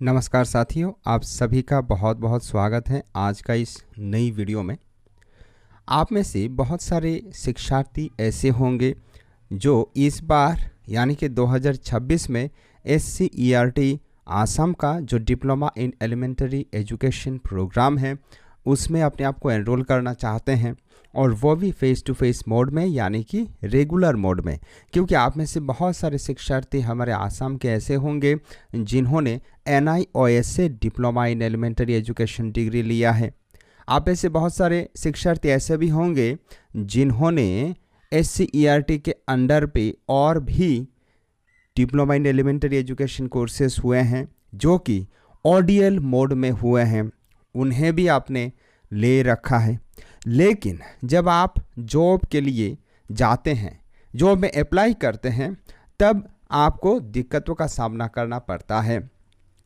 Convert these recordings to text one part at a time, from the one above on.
नमस्कार साथियों, आप सभी का बहुत बहुत स्वागत है आज का इस नई वीडियो में। आप में से बहुत सारे शिक्षार्थी ऐसे होंगे जो इस बार यानी कि 2026 में SCERT आसाम का जो diploma in elementary education programme है उसमें अपने आप को एनरोल करना चाहते हैं, और वो भी फेस टू फेस मोड में यानी कि रेगुलर मोड में। क्योंकि आप में से बहुत सारे शिक्षार्थी हमारे आसाम के ऐसे होंगे जिन्होंने NIOS से diploma in elementary education degree लिया है। आप में से बहुत सारे शिक्षार्थी ऐसे भी होंगे जिन्होंने SCERT के अंडर पे और भी diploma in elementary education courses हुए हैं जो कि ODL मोड में हुए हैं, उन्हें भी आपने ले रखा है। लेकिन जब आप जॉब के लिए जाते हैं, जॉब में अप्लाई करते हैं, तब आपको दिक्कतों का सामना करना पड़ता है।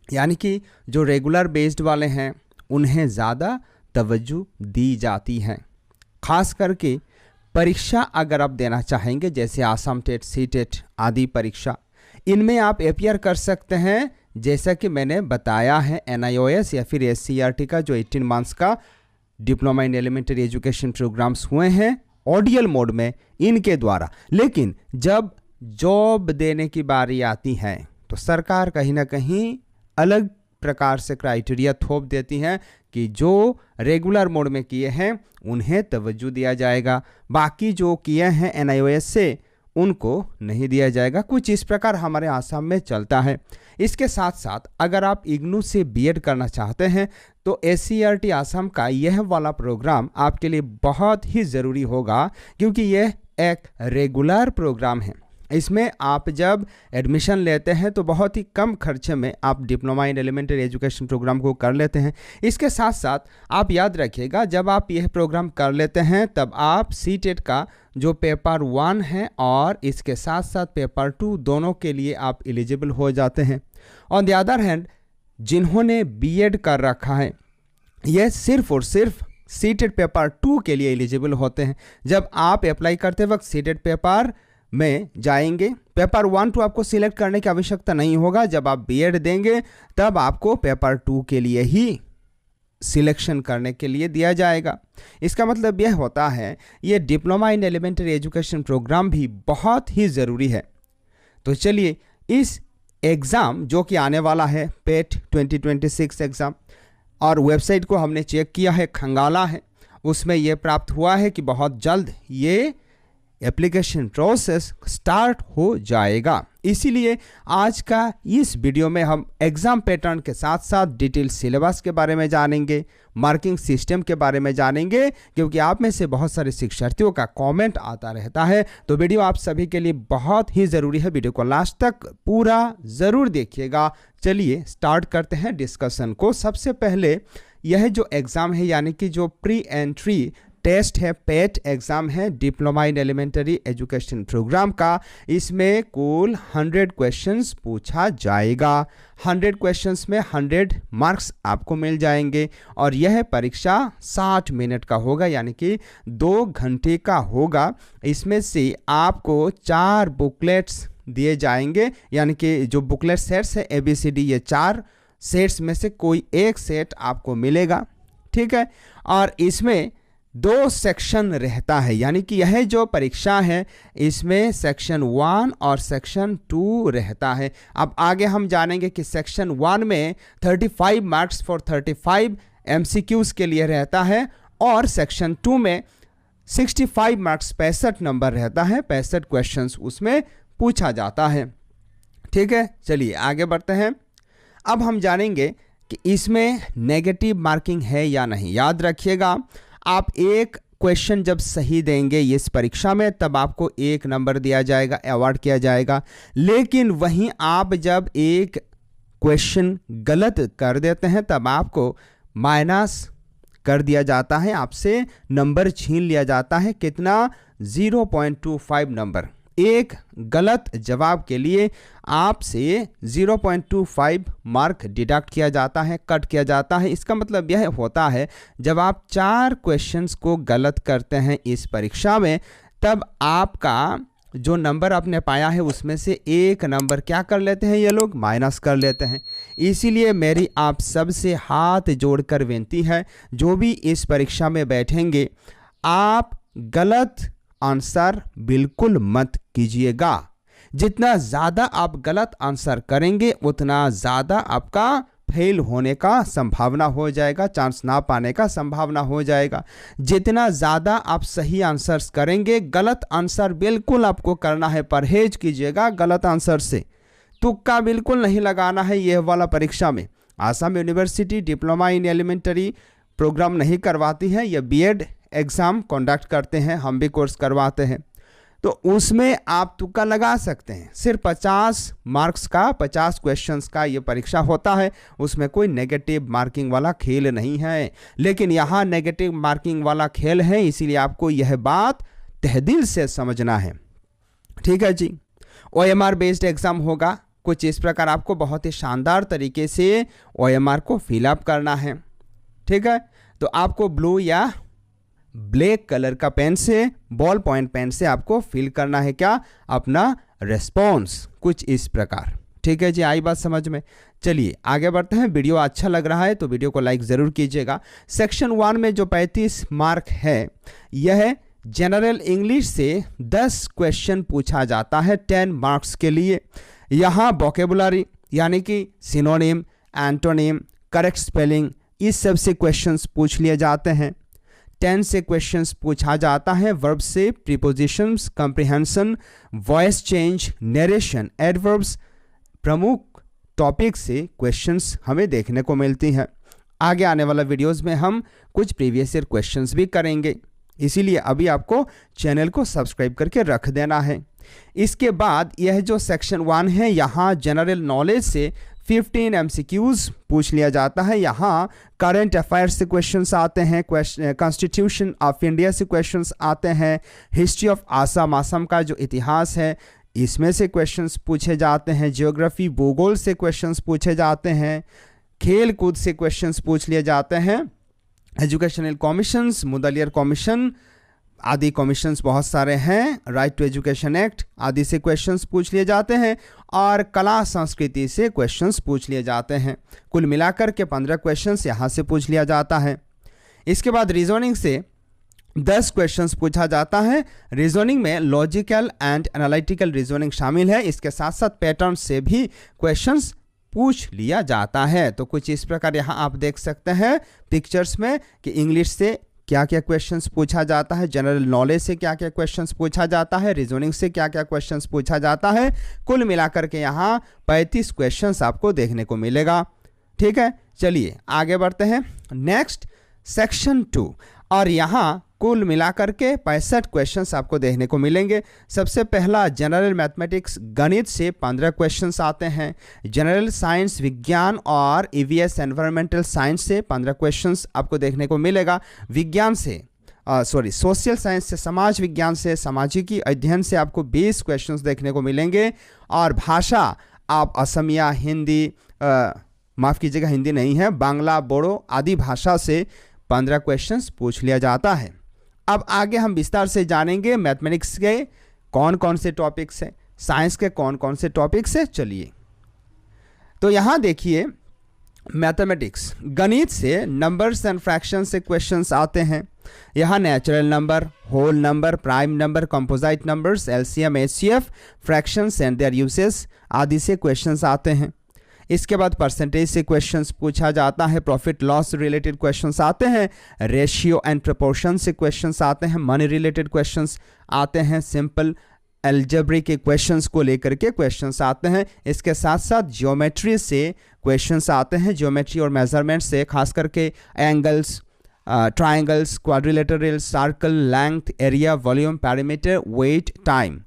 यानी कि जो रेगुलर बेस्ड वाले हैं उन्हें ज़्यादा तवज्जो दी जाती है। ख़ास करके परीक्षा अगर आप देना चाहेंगे, जैसे आसाम टेट, सीटेट आदि परीक्षा, इनमें आप अपीयर कर सकते हैं। जैसा कि मैंने बताया है, NIOS या फिर SCERT का जो 18 मंथ्स का diploma in elementary education programmes हुए हैं ODL मोड में, इनके द्वारा। लेकिन जब जॉब देने की बारी आती है तो सरकार कहीं ना कहीं अलग प्रकार से क्राइटेरिया थोप देती है कि जो रेगुलर मोड में किए हैं उन्हें तवज्जो दिया जाएगा, बाकी जो किए हैं NIOS से उनको नहीं दिया जाएगा। कुछ इस प्रकार हमारे आसाम में चलता है। इसके साथ साथ अगर आप इग्नू से BEd करना चाहते हैं तो SCERT आसाम का यह वाला प्रोग्राम आपके लिए बहुत ही ज़रूरी होगा, क्योंकि यह एक रेगुलर प्रोग्राम है। इसमें आप जब एडमिशन लेते हैं तो बहुत ही कम खर्चे में आप diploma in elementary education programme को कर लेते हैं। इसके साथ साथ आप याद रखिएगा, जब आप यह प्रोग्राम कर लेते हैं तब आप सीटेट का जो पेपर 1 है और इसके साथ साथ पेपर 2 दोनों के लिए आप एलिजिबल हो जाते हैं। ऑन द अदर हैंड, जिन्होंने BEd कर रखा है यह सिर्फ और सिर्फ सीटेट पेपर 2 के लिए एलिजिबल होते हैं। जब आप अप्लाई करते वक्त सीटेट पेपर में जाएंगे, पेपर 1 2 आपको सिलेक्ट करने की आवश्यकता नहीं होगा। जब आप BEd देंगे तब आपको पेपर 2 के लिए ही सिलेक्शन करने के लिए दिया जाएगा। इसका मतलब यह होता है ये diploma in elementary education programme भी बहुत ही ज़रूरी है। तो चलिए, इस एग्ज़ाम जो कि आने वाला है पेट 2026 एग्ज़ाम, और वेबसाइट को हमने चेक किया है, खंगाला है, उसमें यह प्राप्त हुआ है कि बहुत जल्द ये एप्लीकेशन प्रोसेस स्टार्ट हो जाएगा। इसीलिए आज का इस वीडियो में हम एग्ज़ाम पैटर्न के साथ साथ डिटेल सिलेबस के बारे में जानेंगे, मार्किंग सिस्टम के बारे में जानेंगे, क्योंकि आप में से बहुत सारे शिक्षार्थियों का कमेंट आता रहता है। तो वीडियो आप सभी के लिए बहुत ही ज़रूरी है, वीडियो को लास्ट तक पूरा ज़रूर देखिएगा। चलिए स्टार्ट करते हैं डिस्कशन को। सबसे पहले यह जो एग्ज़ाम है यानी कि जो प्री एंट्री टेस्ट है, पेट एग्ज़ाम है diploma in elementary education programme का, इसमें कुल 100 क्वेश्चंस पूछा जाएगा। 100 क्वेश्चंस में 100 मार्क्स आपको मिल जाएंगे, और यह परीक्षा 60 मिनट का होगा यानी कि 2 घंटे का होगा। इसमें से आपको 4 बुकलेट्स दिए जाएंगे, यानी कि जो बुकलेट सेट्स है ABCD, ये 4 सेट्स में से कोई एक सेट आपको मिलेगा, ठीक है। और इसमें 2 सेक्शन रहता है, यानी कि यह जो परीक्षा है इसमें सेक्शन 1 और सेक्शन 2 रहता है। अब आगे हम जानेंगे कि सेक्शन 1 में 35 मार्क्स फॉर 35 MCQs के लिए रहता है, और सेक्शन 2 में 65 मार्क्स 65 नंबर रहता है, 65 क्वेश्चंस उसमें पूछा जाता है, ठीक है। चलिए आगे बढ़ते हैं। अब हम जानेंगे कि इसमें नेगेटिव मार्किंग है या नहीं। याद रखिएगा, आप एक क्वेश्चन जब सही देंगे इस परीक्षा में तब आपको 1 नंबर दिया जाएगा, अवार्ड किया जाएगा। लेकिन वहीं आप जब एक क्वेश्चन गलत कर देते हैं तब आपको माइनस कर दिया जाता है, आपसे नंबर छीन लिया जाता है। कितना? 0.25 नंबर। एक गलत जवाब के लिए आपसे 0.25 मार्क डिडक्ट किया जाता है, कट किया जाता है। इसका मतलब यह होता है जब आप 4 क्वेश्चंस को गलत करते हैं इस परीक्षा में, तब आपका जो नंबर आपने पाया है उसमें से 1 नंबर क्या कर लेते हैं ये लोग? माइनस कर लेते हैं। इसीलिए मेरी आप सबसे हाथ जोड़कर विनती है, जो भी इस परीक्षा में बैठेंगे आप गलत आंसर बिल्कुल मत कीजिएगा। जितना ज़्यादा आप गलत आंसर करेंगे उतना ज़्यादा आपका फेल होने का संभावना हो जाएगा, चांस ना पाने का संभावना हो जाएगा। जितना ज़्यादा आप सही आंसर्स करेंगे, गलत आंसर बिल्कुल आपको करना है, परहेज कीजिएगा गलत आंसर से। तुक्का बिल्कुल नहीं लगाना है यह वाला परीक्षा में। Assam university diploma in elementary programme नहीं करवाती है, यह बीएड एग्ज़ाम कंडक्ट करते हैं, हम भी कोर्स करवाते हैं, तो उसमें आप तुक्का लगा सकते हैं। सिर्फ 50 मार्क्स का 50 क्वेश्चंस का ये परीक्षा होता है, उसमें कोई नेगेटिव मार्किंग वाला खेल नहीं है। लेकिन यहाँ नेगेटिव मार्किंग वाला खेल है, इसीलिए आपको यह बात तहदिल से समझना है। ठीक है जी। OMR बेस्ड एग्ज़ाम होगा कुछ इस प्रकार, आपको बहुत ही शानदार तरीके से OMR को फिलअप करना है। ठीक है, तो आपको ब्लू या ब्लैक कलर का पेन से, बॉल पॉइंट पेन से आपको फिल करना है क्या, अपना रेस्पॉन्स, कुछ इस प्रकार। ठीक है जी, आई बात समझ में। चलिए आगे बढ़ते हैं। वीडियो अच्छा लग रहा है तो वीडियो को लाइक ज़रूर कीजिएगा। सेक्शन 1 में जो 35 मार्क है, यह जनरल इंग्लिश से 10 क्वेश्चन पूछा जाता है 10 मार्क्स के लिए। यहाँ वोकेबुलरी यानी कि सिनोनिम, एंटोनिम, करेक्ट स्पेलिंग, इस सब से क्वेश्चंस पूछ लिए जाते हैं। 10 से क्वेश्चंस पूछा जाता है वर्ब से, prepositions, comprehension, voice change, narration, adverbs, प्रमुख टॉपिक से क्वेश्चंस हमें देखने को मिलती हैं। आगे आने वाला वीडियोस में हम कुछ प्रीवियस ईयर क्वेश्चंस भी करेंगे, इसीलिए अभी आपको चैनल को सब्सक्राइब करके रख देना है। इसके बाद यह जो सेक्शन 1 है, यहाँ जनरल नॉलेज से 15 MCQs पूछ लिया जाता है। यहाँ करंट अफेयर्स से क्वेश्चंस आते हैं, कॉन्स्टिट्यूशन ऑफ इंडिया से क्वेश्चंस आते हैं, हिस्ट्री ऑफ आसाम, आसाम का जो इतिहास है इसमें से क्वेश्चंस पूछे जाते हैं, ज्योग्राफी भूगोल से क्वेश्चंस पूछे जाते हैं, खेल कूद से क्वेश्चंस पूछ लिए जाते हैं, एजुकेशनल कमीशंस, मुदलियर कमीशन आदि कमीशंस बहुत सारे हैं, राइट टू एजुकेशन एक्ट आदि से क्वेश्चंस पूछ लिए जाते हैं, और कला संस्कृति से क्वेश्चंस पूछ लिए जाते हैं। कुल मिलाकर के 15 क्वेश्चंस यहाँ से पूछ लिया जाता है। इसके बाद रीजनिंग से 10 क्वेश्चंस पूछा जाता है। रीजनिंग में लॉजिकल एंड एनालिटिकल रीजनिंग शामिल है, इसके साथ साथ पैटर्न से भी क्वेश्चंस पूछ लिया जाता है। तो कुछ इस प्रकार यहाँ आप देख सकते हैं पिक्चर्स में कि इंग्लिश से क्या क्या क्वेश्चंस पूछा जाता है, जनरल नॉलेज से क्या क्या क्वेश्चंस पूछा जाता है, रीजनिंग से क्या क्या क्वेश्चंस पूछा जाता है। कुल मिलाकर के यहाँ 35 क्वेश्चंस आपको देखने को मिलेगा। ठीक है, चलिए आगे बढ़ते हैं। नेक्स्ट सेक्शन 2, और यहाँ कुल मिलाकर के 65 क्वेश्चंस आपको देखने को मिलेंगे। सबसे पहला जनरल मैथमेटिक्स गणित से 15 क्वेश्चंस आते हैं। जनरल साइंस विज्ञान और EVS एनवायरमेंटल साइंस से 15 क्वेश्चंस आपको देखने को मिलेगा। विज्ञान से सोशल साइंस से, समाज विज्ञान से, सामाजिकी अध्ययन से आपको 20 क्वेश्चंस देखने को मिलेंगे। और भाषा आप असमिया, हिंदी, माफ़ कीजिएगा हिंदी नहीं है, बांग्ला, बोडो आदि भाषा से 15 क्वेश्चंस पूछ लिया जाता है। अब आगे हम विस्तार से जानेंगे मैथमेटिक्स के कौन कौन से टॉपिक्स हैं, साइंस के कौन कौन से टॉपिक्स हैं। चलिए तो यहाँ देखिए, मैथमेटिक्स गणित से नंबर्स एंड फ्रैक्शन से क्वेश्चंस आते हैं। यहाँ natural number, whole number, prime number, composite numbers, LCM, HCF, fractions and their uses आदि से क्वेश्चंस आते हैं। इसके बाद परसेंटेज से क्वेश्चंस पूछा जाता है, प्रॉफिट लॉस रिलेटेड क्वेश्चंस आते हैं, रेशियो एंड प्रोपोर्शन से क्वेश्चंस आते हैं, मनी रिलेटेड क्वेश्चंस आते हैं, सिंपल अलजेब्रिक के क्वेश्चंस को लेकर के क्वेश्चंस आते हैं। इसके साथ साथ ज्योमेट्री से क्वेश्चंस आते हैं, ज्योमेट्री और मेजरमेंट से, खास करके angles, triangles, quadrilateral, circle, length, area, volume, parameter, weight, time,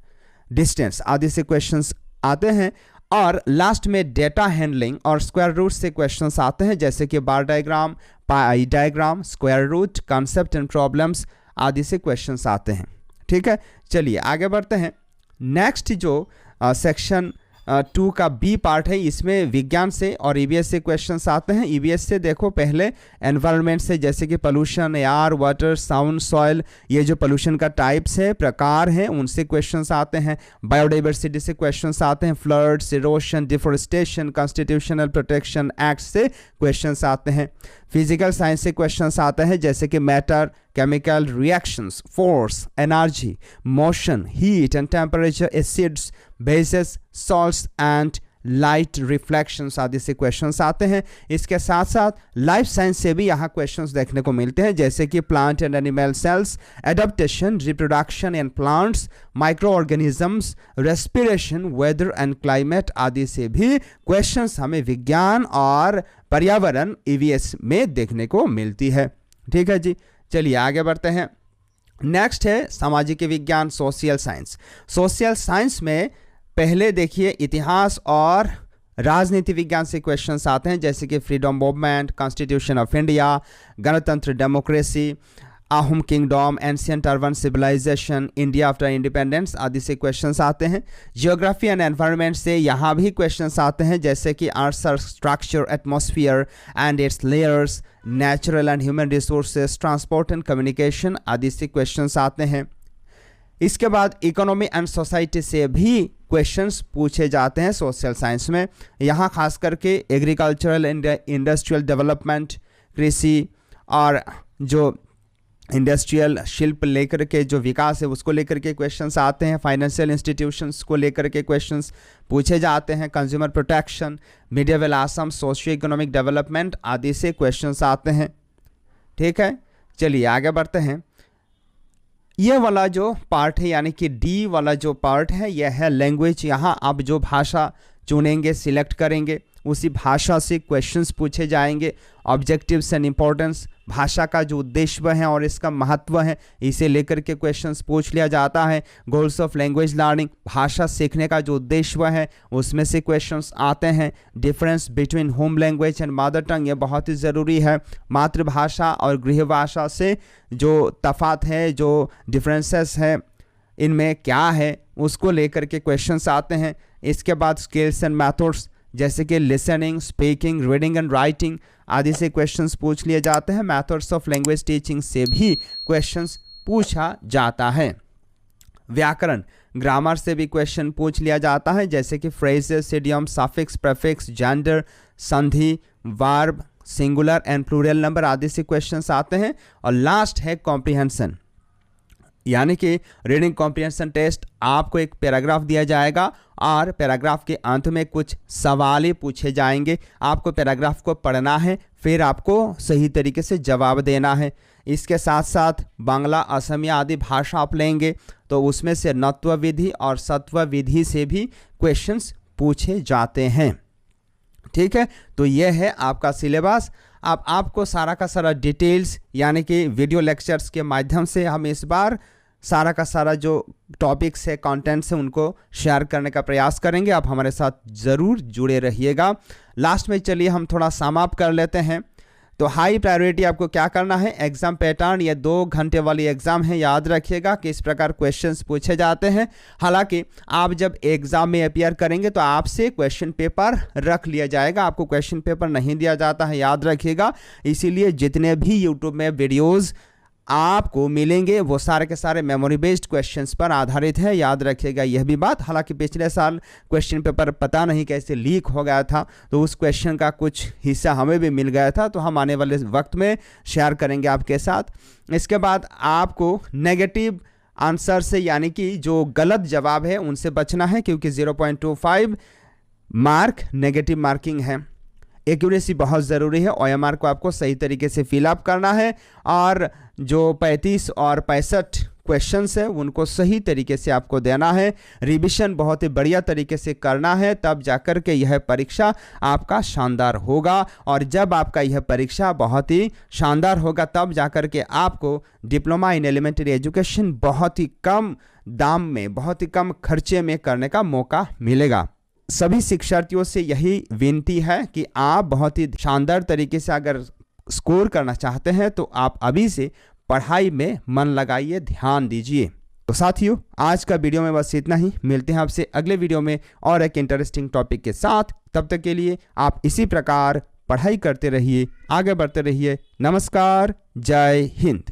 distance आदि से क्वेश्चंस आते हैं। और लास्ट में डेटा हैंडलिंग और स्क्वायर रूट से क्वेश्चंस आते हैं, जैसे कि bar diagram, pie diagram, square root, concept and problems आदि से क्वेश्चंस आते हैं। ठीक है, चलिए आगे बढ़ते हैं। नेक्स्ट जो सेक्शन 2 का बी पार्ट है, इसमें विज्ञान से और ईवीएस से क्वेश्चंस आते हैं। ईवीएस से देखो पहले एनवायरनमेंट से, जैसे कि pollution, air, water, sound, soil, ये जो पोल्यूशन का टाइप्स है, प्रकार है, उनसे क्वेश्चंस आते हैं। बायोडाइवर्सिटी से क्वेश्चंस आते हैं। Floods, erosion, deforestation, constitutional protection act से क्वेश्चंस आते हैं। फिजिकल साइंस से क्वेश्चंस आते हैं, जैसे कि matter, chemical reactions, force, energy, motion, heat and temperature, acids, bases, salts and light reflections आदि से क्वेश्चंस आते हैं। इसके साथ साथ लाइफ साइंस से भी यहाँ क्वेश्चंस देखने को मिलते हैं, जैसे कि plant and animal cells, adaptation, reproduction in plants, micro organisms, respiration, weather and climate आदि से भी क्वेश्चंस हमें विज्ञान और पर्यावरण ईवीएस में देखने को मिलती है। ठीक है जी, चलिए आगे बढ़ते हैं। नेक्स्ट है सामाजिक विज्ञान, सोशल साइंस। सोशल साइंस में पहले देखिए इतिहास और राजनीति विज्ञान से क्वेश्चंस आते हैं, जैसे कि freedom movement, constitution of India, गणतंत्र, democracy, Ahom kingdom, ancient urban civilization, India after independence आदि से क्वेश्चंस आते हैं। जियोग्राफी एंड एनवायरनमेंट से यहाँ भी क्वेश्चंस आते हैं, जैसे कि earth structure, atmosphere and its layers, natural and human resources, transport and communication आदि से क्वेश्चंस आते हैं। इसके बाद इकोनॉमी एंड सोसाइटी से भी क्वेश्चंस पूछे जाते हैं सोशल साइंस में। यहाँ खास करके एग्रीकल्चरल एंड इंडस्ट्रियल डेवलपमेंट, कृषि और जो इंडस्ट्रियल शिल्प लेकर के जो विकास है उसको लेकर के क्वेश्चंस आते हैं। फाइनेंशियल इंस्टीट्यूशंस को लेकर के क्वेश्चंस पूछे जाते हैं। Consumer protection, medieval Assam, socio economic development आदि से क्वेश्चंस आते हैं। ठीक है, चलिए आगे बढ़ते हैं। ये वाला जो पार्ट है, यानी कि डी वाला जो पार्ट है, यह है लैंग्वेज। यहाँ आप जो भाषा चुनेंगे, सिलेक्ट करेंगे, उसी भाषा से क्वेश्चंस पूछे जाएंगे। ऑब्जेक्टिव्स एंड इम्पोर्टेंस, भाषा का जो उद्देश्य है और इसका महत्व है, इसे लेकर के क्वेश्चंस पूछ लिया जाता है। गोल्स ऑफ लैंग्वेज लर्निंग, भाषा सीखने का जो उद्देश्य है उसमें से क्वेश्चंस आते हैं। Difference between home language and mother tongue, ये बहुत ही ज़रूरी है। मातृभाषा और गृह भाषा से जो तफात है, जो डिफरेंसेस है, इनमें क्या है, उसको लेकर के क्वेश्चंस आते हैं। इसके बाद स्किल्स एंड मेथड्स, जैसे कि listening, speaking, reading and writing आदि से क्वेश्चंस पूछ लिए जाते हैं। मेथड्स ऑफ लैंग्वेज टीचिंग से भी क्वेश्चंस पूछा जाता है। व्याकरण, ग्रामर से भी क्वेश्चन पूछ लिया जाता है, जैसे कि phrases, idiom, suffix, prefix, gender, संधि, verb, singular and plural number आदि से क्वेश्चंस आते हैं। और लास्ट है कॉम्प्रिहेंशन, यानी कि रीडिंग कॉम्प्रिहेंशन टेस्ट। आपको एक पैराग्राफ दिया जाएगा और पैराग्राफ के अंत में कुछ सवाल पूछे जाएंगे। आपको पैराग्राफ को पढ़ना है, फिर आपको सही तरीके से जवाब देना है। इसके साथ साथ बांग्ला, असमिया आदि भाषा आप लेंगे तो उसमें से नत्व विधि और सत्व विधि से भी क्वेश्चंस पूछे जाते हैं। ठीक है, तो यह है आपका सिलेबस। अब आपको सारा का सारा डिटेल्स, यानी कि वीडियो लेक्चर्स के माध्यम से हम इस बार सारा का सारा जो टॉपिक्स है, कंटेंट्स है, उनको शेयर करने का प्रयास करेंगे। आप हमारे साथ ज़रूर जुड़े रहिएगा। लास्ट में चलिए हम थोड़ा समाप्त कर लेते हैं। तो हाई प्रायोरिटी आपको क्या करना है, एग्जाम पैटर्न, ये 2 घंटे वाली एग्जाम है, याद रखिएगा कि इस प्रकार क्वेश्चंस पूछे जाते हैं। हालांकि आप जब एग्जाम में अपीयर करेंगे तो आपसे क्वेश्चन पेपर रख लिया जाएगा, आपको क्वेश्चन पेपर नहीं दिया जाता है, याद रखिएगा। इसीलिए जितने भी यूट्यूब में वीडियोज़ आपको मिलेंगे वो सारे के सारे मेमोरी बेस्ड क्वेश्चंस पर आधारित है, याद रखिएगा यह भी बात। हालांकि पिछले साल क्वेश्चन पेपर पता नहीं कैसे लीक हो गया था, तो उस क्वेश्चन का कुछ हिस्सा हमें भी मिल गया था, तो हम आने वाले वक्त में शेयर करेंगे आपके साथ। इसके बाद आपको नेगेटिव आंसर से, यानी कि जो गलत जवाब है उनसे बचना है, क्योंकि 0.25 मार्क नेगेटिव मार्किंग है। एक्यूरेसी बहुत ज़रूरी है। OMR को आपको सही तरीके से फिलअप करना है और जो 35 और 65 क्वेश्चंस है उनको सही तरीके से आपको देना है। रिवीजन बहुत ही बढ़िया तरीके से करना है, तब जाकर के यह परीक्षा आपका शानदार होगा। और जब आपका यह परीक्षा बहुत ही शानदार होगा तब जाकर के आपको डिप्लोमा इन एलिमेंट्री एजुकेशन बहुत ही कम दाम में, बहुत ही कम खर्चे में करने का मौका मिलेगा। सभी शिक्षार्थियों से यही विनती है कि आप बहुत ही शानदार तरीके से अगर स्कोर करना चाहते हैं तो आप अभी से पढ़ाई में मन लगाइए, ध्यान दीजिए। तो साथियों, आज का वीडियो में बस इतना ही। मिलते हैं आपसे अगले वीडियो में और एक इंटरेस्टिंग टॉपिक के साथ। तब तक के लिए आप इसी प्रकार पढ़ाई करते रहिए, आगे बढ़ते रहिए। नमस्कार, जय हिंद।